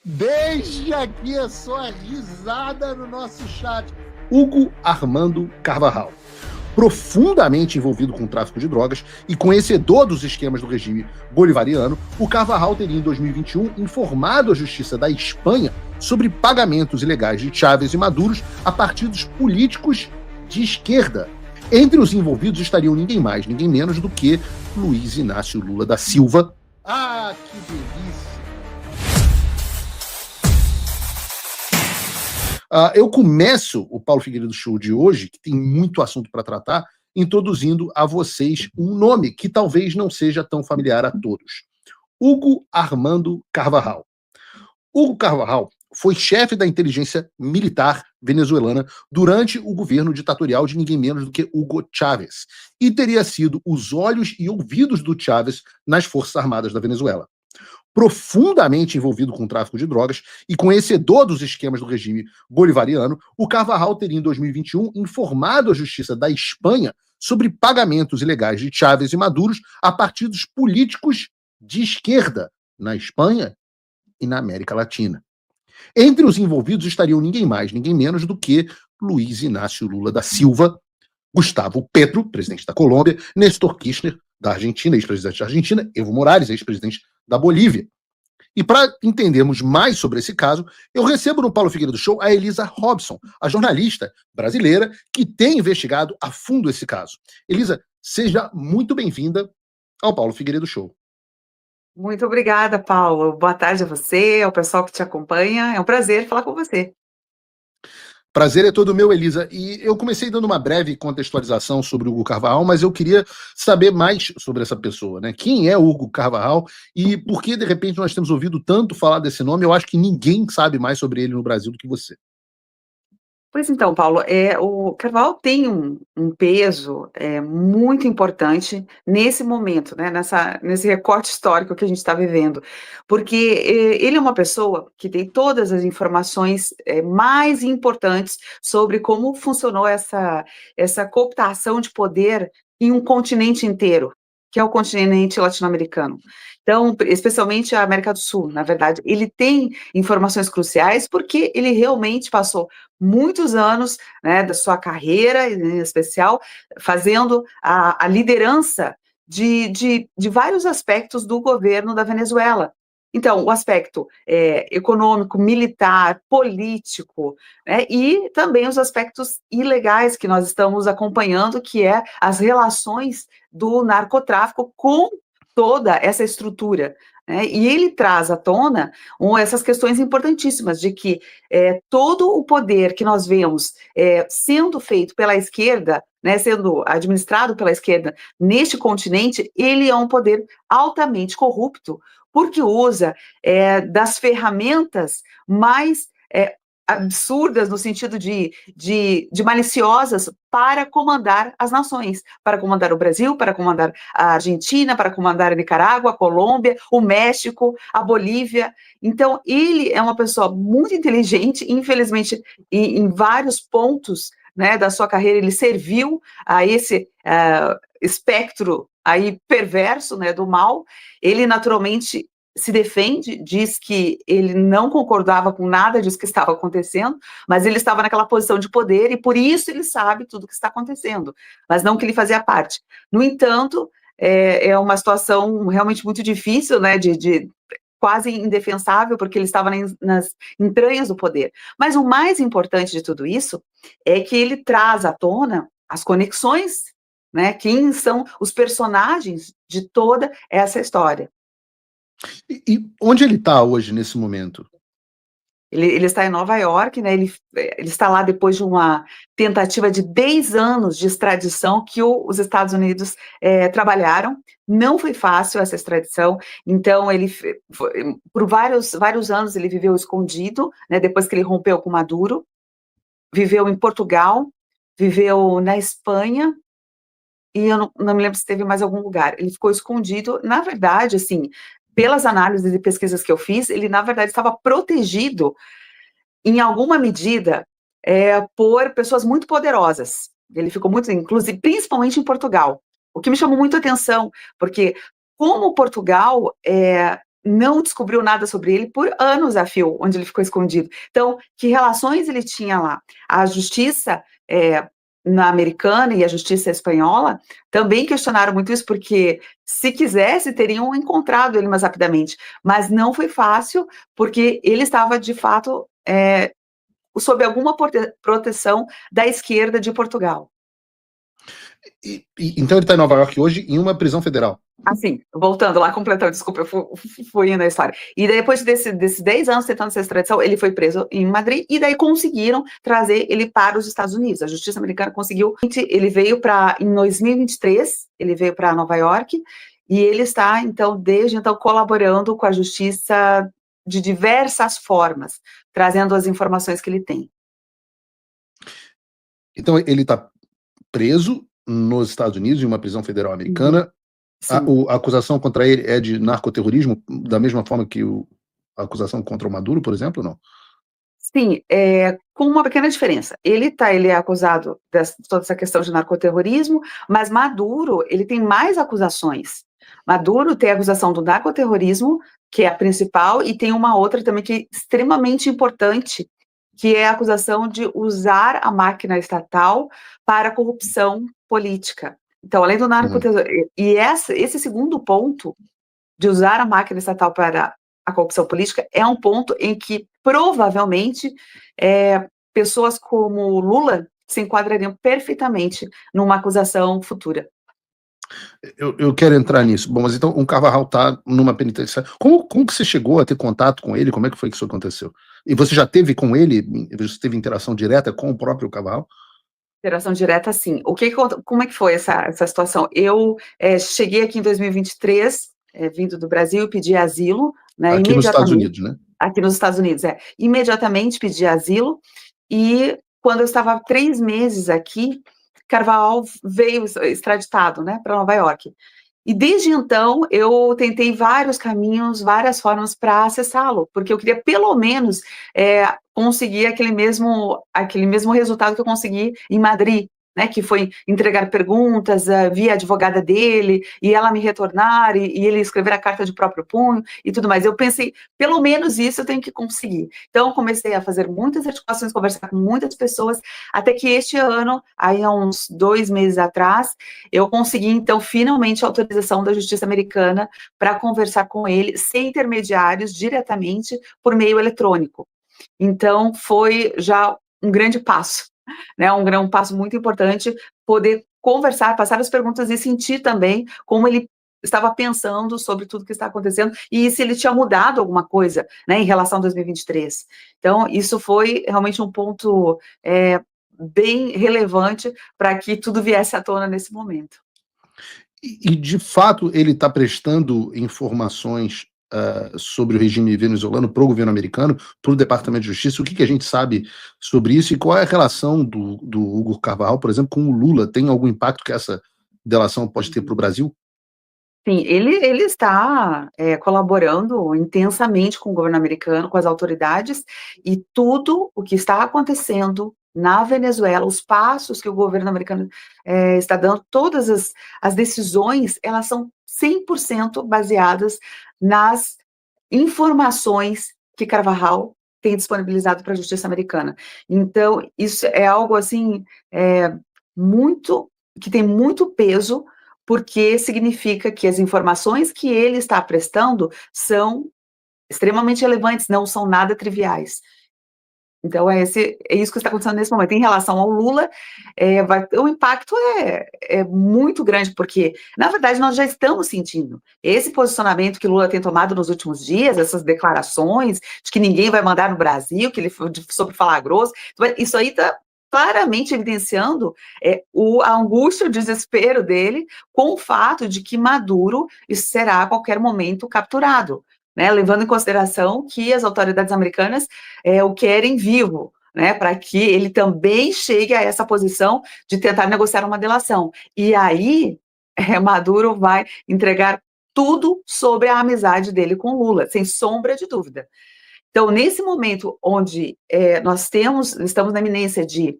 Desde aqui a sua risada no nosso chat. Hugo Armando Carvajal. Profundamente envolvido com o tráfico de drogas e conhecedor dos esquemas do regime bolivariano, o Carvajal teria em 2021 informado a justiça da Espanha sobre pagamentos ilegais de Chávez e Maduro a partidos políticos de esquerda. Entre os envolvidos estariam ninguém mais, ninguém menos do que Luiz Inácio Lula da Silva. Ah, que delícia! Eu começo o Paulo Figueiredo Show de hoje, que tem muito assunto para tratar, introduzindo a vocês um nome que talvez não seja tão familiar a todos. Hugo Armando Carvajal. Hugo Carvajal foi chefe da inteligência militar venezuelana durante o governo ditatorial de ninguém menos do que Hugo Chávez, e teria sido os olhos e ouvidos do Chávez nas Forças Armadas da Venezuela. Profundamente envolvido com o tráfico de drogas e conhecedor dos esquemas do regime bolivariano, o Carvajal teria em 2021 informado a justiça da Espanha sobre pagamentos ilegais de Chávez e Maduro a partidos políticos de esquerda na Espanha e na América Latina. Entre os envolvidos estariam ninguém mais, ninguém menos do que Luiz Inácio Lula da Silva, Gustavo Petro, presidente da Colômbia, Néstor Kirchner, da Argentina, ex-presidente da Argentina, Evo Morales, ex-presidente da Bolívia. E para entendermos mais sobre esse caso, eu recebo no Paulo Figueiredo Show a Elisa Robson, a jornalista brasileira que tem investigado a fundo esse caso. Elisa, seja muito bem-vinda ao Paulo Figueiredo Show. Muito obrigada, Paulo. Boa tarde a você, ao pessoal que te acompanha. É um prazer falar com você. Prazer é todo meu, Elisa. E eu comecei dando uma breve contextualização sobre o Hugo Carvajal, mas eu queria saber mais sobre essa pessoa, né? Quem é o Hugo Carvajal e por que, de repente, nós temos ouvido tanto falar desse nome? Eu acho que ninguém sabe mais sobre ele no Brasil do que você. Pois então, Paulo, o Carnaval tem um peso muito importante nesse momento, né, nesse recorte histórico que a gente está vivendo, porque ele é uma pessoa que tem todas as informações mais importantes sobre como funcionou essa cooptação de poder em um continente inteiro, que é o continente latino-americano. Então, especialmente a América do Sul, na verdade, ele tem informações cruciais porque ele realmente passou muitos anos, né, da sua carreira, em especial, fazendo a liderança de vários aspectos do governo da Venezuela. Então, o aspecto econômico, militar, político, né, e também os aspectos ilegais que nós estamos acompanhando, que é as relações do narcotráfico com toda essa estrutura, né? E ele traz à tona essas questões importantíssimas de que todo o poder que nós vemos sendo feito pela esquerda, né, sendo administrado pela esquerda neste continente, ele é um poder altamente corrupto, porque usa das ferramentas mais absurdas no sentido de maliciosas para comandar as nações, para comandar o Brasil, para comandar a Argentina, para comandar a Nicarágua, a Colômbia, o México, a Bolívia. Então, ele é uma pessoa muito inteligente, infelizmente, em vários pontos, né, da sua carreira, ele serviu a esse espectro aí perverso, né, do mal. Ele, naturalmente, se defende, diz que ele não concordava com nada disso que estava acontecendo, mas ele estava naquela posição de poder e por isso ele sabe tudo o que está acontecendo, mas não que ele fazia parte. No entanto, é uma situação realmente muito difícil, né, de quase indefensável, porque ele estava nas entranhas do poder. Mas o mais importante de tudo isso é que ele traz à tona as conexões, né, quem são os personagens de toda essa história. E onde ele está hoje, nesse momento? Ele está em Nova York, né? Ele está lá depois de uma tentativa de 10 anos de extradição que os Estados Unidos trabalharam. Não foi fácil essa extradição, então por vários anos ele viveu escondido, né? Depois que ele rompeu com Maduro, viveu em Portugal, viveu na Espanha, e eu não me lembro se teve mais algum lugar. Ele ficou escondido, na verdade, assim, pelas análises e pesquisas que eu fiz, ele, na verdade, estava protegido, em alguma medida, por pessoas muito poderosas. Ele ficou muito, inclusive, principalmente em Portugal. O que me chamou muito a atenção, porque como Portugal não descobriu nada sobre ele por anos a fio, onde ele ficou escondido. Então, que relações ele tinha lá? A justiça na americana e a justiça espanhola também questionaram muito isso, porque se quisesse, teriam encontrado ele mais rapidamente, mas não foi fácil, porque ele estava, de fato, sob alguma proteção da esquerda de Portugal. Então ele está em Nova York hoje em uma prisão federal. Assim, voltando lá, completando, desculpa, eu fui indo na história. E daí, depois desses 10 anos tentando essa extradição, ele foi preso em Madrid, e daí conseguiram trazer ele para os Estados Unidos. A justiça americana conseguiu. Ele veio em 2023, ele veio para Nova York, e ele está, então, desde então, colaborando com a justiça de diversas formas, trazendo as informações que ele tem. Então ele está preso nos Estados Unidos, em uma prisão federal americana. A acusação contra ele é de narcoterrorismo, da mesma forma que a acusação contra o Maduro, por exemplo, não? Sim, com uma pequena diferença. Ele é acusado de toda essa questão de narcoterrorismo, mas Maduro, ele tem mais acusações. Maduro tem a acusação do narcoterrorismo, que é a principal, e tem uma outra também que é extremamente importante, que é a acusação de usar a máquina estatal para corrupção política. Então, além do narcoterrorismo, e esse segundo ponto, de usar a máquina estatal para a corrupção política, é um ponto em que, provavelmente, pessoas como Lula se enquadrariam perfeitamente numa acusação futura. Eu quero entrar nisso. Bom, mas então o Carvajal está numa penitenciária. Como que você chegou a ter contato com ele? Como é que foi que isso aconteceu? E você já teve com ele, você teve interação direta com o próprio Carvajal? Interação direta, sim. Como é que foi essa situação? Eu cheguei aqui em 2023, vindo do Brasil, pedi asilo, né, aqui nos Estados Unidos, né? Aqui nos Estados Unidos, imediatamente pedi asilo, e quando eu estava 3 meses aqui, Carvajal veio extraditado, né, para Nova York. E desde então, eu tentei vários caminhos, várias formas para acessá-lo, porque eu queria pelo menos conseguir aquele mesmo resultado que eu consegui em Madrid, né, que foi entregar perguntas via advogada dele, e ela me retornar, e ele escrever a carta de próprio punho, e tudo mais. Eu pensei, pelo menos isso eu tenho que conseguir. Então, eu comecei a fazer muitas articulações, conversar com muitas pessoas, até que este ano, aí há uns 2 meses atrás, eu consegui, então, finalmente a autorização da Justiça Americana para conversar com ele, sem intermediários, diretamente, por meio eletrônico. Então, foi já um grande passo, né? Um passo muito importante, poder conversar, passar as perguntas e sentir também como ele estava pensando sobre tudo que está acontecendo e se ele tinha mudado alguma coisa, né, em relação a 2023. Então, isso foi realmente um ponto bem relevante para que tudo viesse à tona nesse momento. E de fato, ele está prestando informações sobre o regime venezuelano para o governo americano, para o Departamento de Justiça? O que a gente sabe sobre isso e qual é a relação do Hugo Carvajal, por exemplo, com o Lula? Tem algum impacto que essa delação pode ter para o Brasil? Sim, ele está colaborando intensamente com o governo americano, com as autoridades, e tudo o que está acontecendo na Venezuela, os passos que o governo americano está dando, todas as decisões, elas são 100% baseadas nas informações que Carvajal tem disponibilizado para a justiça americana. Então, isso é algo assim, que tem muito peso, porque significa que as informações que ele está prestando são extremamente relevantes, não são nada triviais. Então, é isso que está acontecendo nesse momento. Em relação ao Lula, o impacto é muito grande, porque, na verdade, nós já estamos sentindo esse posicionamento que Lula tem tomado nos últimos dias, essas declarações de que ninguém vai mandar no Brasil, que ele sobre falar grosso, isso aí está claramente evidenciando a angústia, o desespero dele com o fato de que Maduro será a qualquer momento capturado, né, levando em consideração que as autoridades americanas o querem vivo, né, para que ele também chegue a essa posição de tentar negociar uma delação. E aí, Maduro vai entregar tudo sobre a amizade dele com Lula, sem sombra de dúvida. Então, nesse momento onde nós estamos na iminência de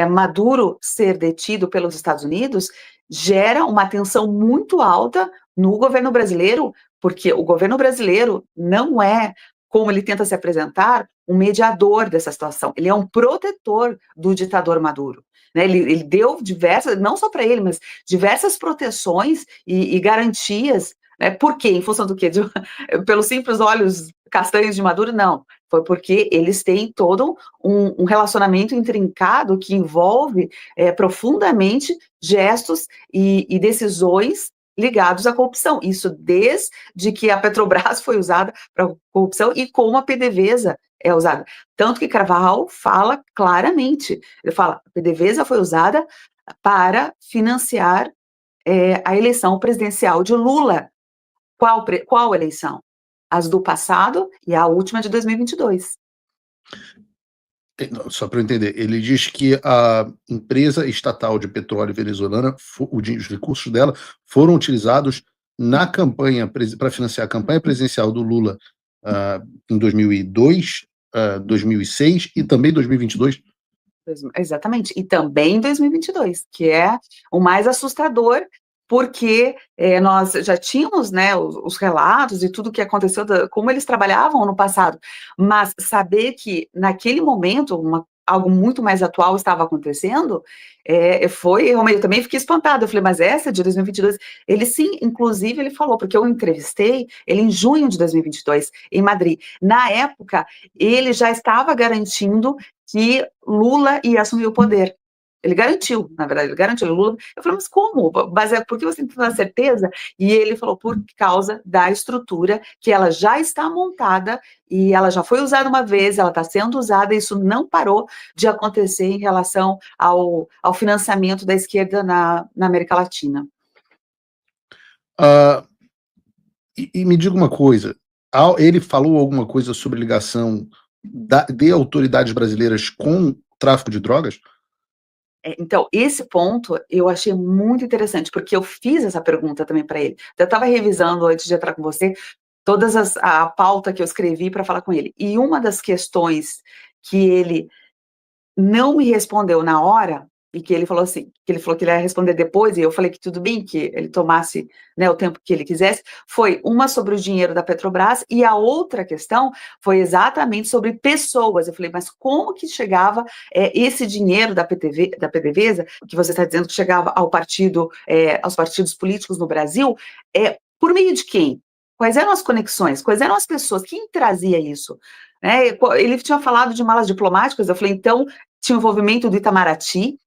Maduro ser detido pelos Estados Unidos, gera uma tensão muito alta no governo brasileiro, porque o governo brasileiro não é, como ele tenta se apresentar, um mediador dessa situação, ele é um protetor do ditador Maduro. Né? Ele deu diversas, não só para ele, mas diversas proteções e garantias. Né? Por quê? Em função do quê? Pelos simples olhos castanhos de Maduro? Não. Foi porque eles têm todo um relacionamento intrincado que envolve profundamente gestos e decisões ligados à corrupção. Isso desde que a Petrobras foi usada para corrupção e como a PDVSA é usada. Tanto que Carvajal fala claramente, ele fala, a PDVSA foi usada para financiar a eleição presidencial de Lula. Qual eleição? As do passado e a última de 2022. Só para eu entender, ele diz que a empresa estatal de petróleo venezuelana, os recursos dela foram utilizados na campanha para financiar a campanha presidencial do Lula em 2002, 2006 e também 2022. Exatamente, e também em 2022, que é o mais assustador, porque nós já tínhamos, né, os relatos e tudo que aconteceu, como eles trabalhavam no passado, mas saber que naquele momento algo muito mais atual estava acontecendo, eu também fiquei espantada, eu falei, mas essa de 2022, ele sim, inclusive ele falou, porque eu entrevistei ele em junho de 2022, em Madrid, na época, ele já estava garantindo que Lula ia assumir o poder. Ele garantiu, na verdade, ele garantiu. Lula, eu falei, mas como? Por que você tem certeza? E ele falou, por causa da estrutura, que ela já está montada e ela já foi usada uma vez, ela está sendo usada, e isso não parou de acontecer em relação ao financiamento da esquerda na América Latina. E me diga uma coisa, ele falou alguma coisa sobre ligação de autoridades brasileiras com o tráfico de drogas? Então, esse ponto eu achei muito interessante, porque eu fiz essa pergunta também para ele. Eu estava revisando, antes de entrar com você, a pauta que eu escrevi para falar com ele. E uma das questões que ele não me respondeu na hora, e que ele falou assim, que ele ia responder depois, e eu falei que tudo bem, que ele tomasse, né, o tempo que ele quisesse, foi uma sobre o dinheiro da Petrobras, e a outra questão foi exatamente sobre pessoas. Eu falei, mas como que chegava esse dinheiro da PDVSA, que você está dizendo que chegava ao aos partidos políticos no Brasil, por meio de quem? Quais eram as conexões? Quais eram as pessoas? Quem trazia isso? Ele tinha falado de malas diplomáticas, eu falei, então, tinha envolvimento do Itamaraty,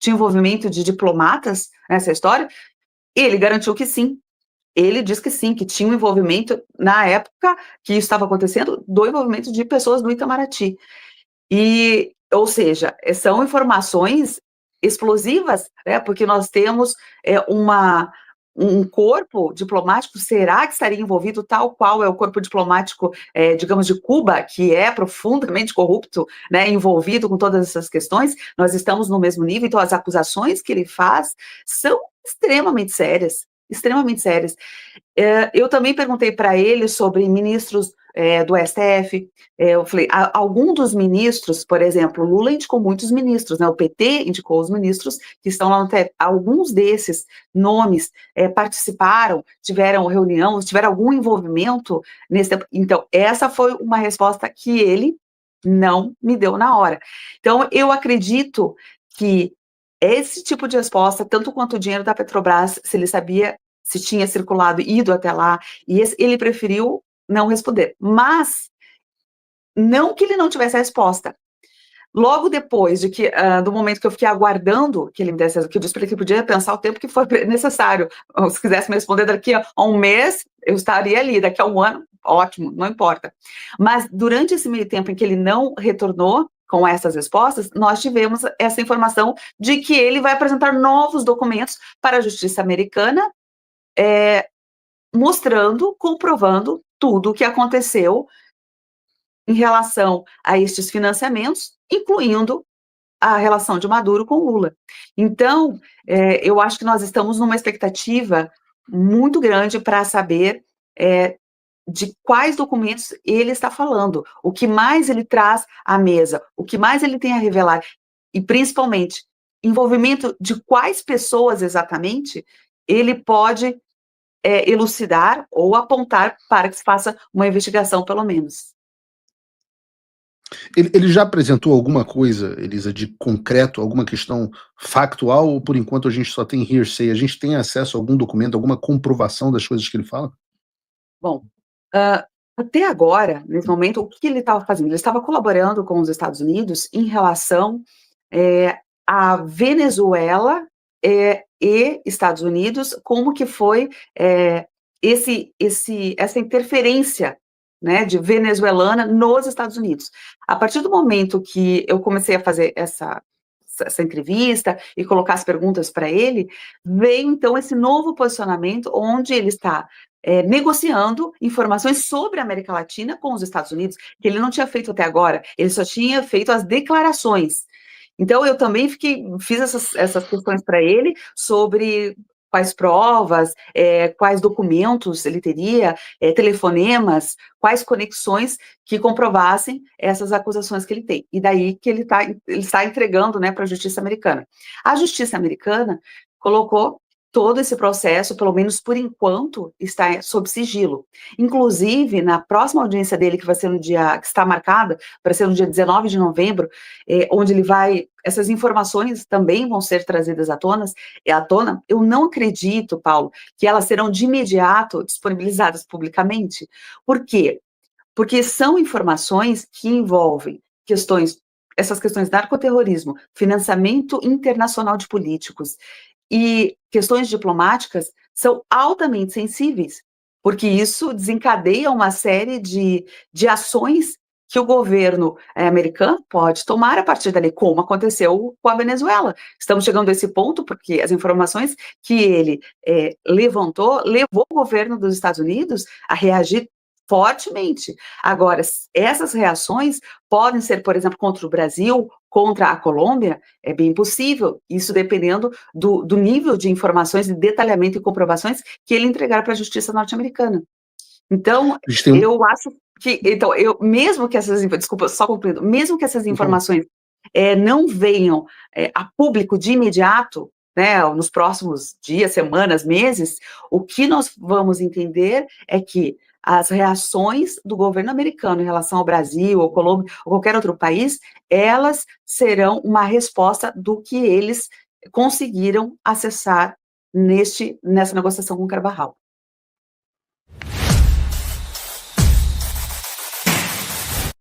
tinha envolvimento de diplomatas nessa história? Ele garantiu que sim. Ele disse que sim, que tinha um envolvimento, na época que isso estava acontecendo, do envolvimento de pessoas do Itamaraty. Ou seja, são informações explosivas, né, porque nós temos um corpo diplomático, será que estaria envolvido tal qual é o corpo diplomático, digamos, de Cuba, que é profundamente corrupto, né, envolvido com todas essas questões? Nós estamos no mesmo nível, então as acusações que ele faz são extremamente sérias, extremamente sérias. Eu também perguntei para ele sobre ministros do STF, eu falei, algum dos ministros, por exemplo, Lula indicou muitos ministros, né, o PT indicou os ministros que estão lá no TF, alguns desses nomes participaram, tiveram reunião, tiveram algum envolvimento nesse tempo. Então, essa foi uma resposta que ele não me deu na hora. Então, eu acredito que esse tipo de resposta, tanto quanto o dinheiro da Petrobras, se ele sabia se tinha circulado, ido até lá, e ele preferiu não responder. Mas, não que ele não tivesse a resposta. Logo depois do momento que eu fiquei aguardando que ele me desse, que eu disse para ele que podia pensar o tempo que for necessário. Se quisesse me responder daqui a um mês, eu estaria ali, daqui a um ano, ótimo, não importa. Mas durante esse meio tempo em que ele não retornou com essas respostas, nós tivemos essa informação de que ele vai apresentar novos documentos para a Justiça Americana, mostrando, comprovando tudo o que aconteceu em relação a estes financiamentos, incluindo a relação de Maduro com Lula. Então, eu acho que nós estamos numa expectativa muito grande para saber de quais documentos ele está falando, o que mais ele traz à mesa, o que mais ele tem a revelar, e principalmente, envolvimento de quais pessoas exatamente ele pode elucidar ou apontar para que se faça uma investigação, pelo menos. Ele já apresentou alguma coisa, Elisa, de concreto, alguma questão factual, ou por enquanto a gente só tem hearsay? A gente tem acesso a algum documento, alguma comprovação das coisas que ele fala? Bom, até agora, nesse momento, o que ele estava fazendo? Ele estava colaborando com os Estados Unidos em relação à Venezuela e Estados Unidos, como que foi essa interferência, né, de venezuelana nos Estados Unidos. A partir do momento que eu comecei a fazer essa entrevista e colocar as perguntas para ele, veio então esse novo posicionamento onde ele está negociando informações sobre a América Latina com os Estados Unidos, que ele não tinha feito até agora, ele só tinha feito as declarações. Então, eu também fiz essas questões para ele sobre quais provas, quais documentos ele teria, telefonemas, quais conexões que comprovassem essas acusações que ele tem. E daí que ele está entregando, né, para a justiça americana. A justiça americana colocou todo esse processo, pelo menos por enquanto, está sob sigilo. Inclusive, na próxima audiência dele, que vai ser no dia, que está marcada, para ser no dia 19 de novembro, onde ele vai, essas informações também vão ser trazidas à tona, eu não acredito, Paulo, que elas serão de imediato disponibilizadas publicamente. Por quê? Porque são informações que envolvem essas questões de narcoterrorismo, financiamento internacional de políticos, e questões diplomáticas são altamente sensíveis, porque isso desencadeia uma série de ações que o governo americano pode tomar a partir dali, como aconteceu com a Venezuela. Estamos chegando a esse ponto porque as informações que ele levantou, levou o governo dos Estados Unidos a reagir fortemente. Agora, essas reações podem ser, por exemplo, contra o Brasil, contra a Colômbia, é bem possível, isso dependendo do nível de informações, de detalhamento e comprovações que ele entregar para a justiça norte-americana. Então, A gente tem eu acho que, então, mesmo que essas, desculpa, só concluindo, mesmo que essas informações não venham a público de imediato, né, nos próximos dias, semanas, meses, o que nós vamos entender é que as reações do governo americano em relação ao Brasil, ou Colômbia, ou qualquer outro país, elas serão uma resposta do que eles conseguiram acessar nessa negociação com Carvajal.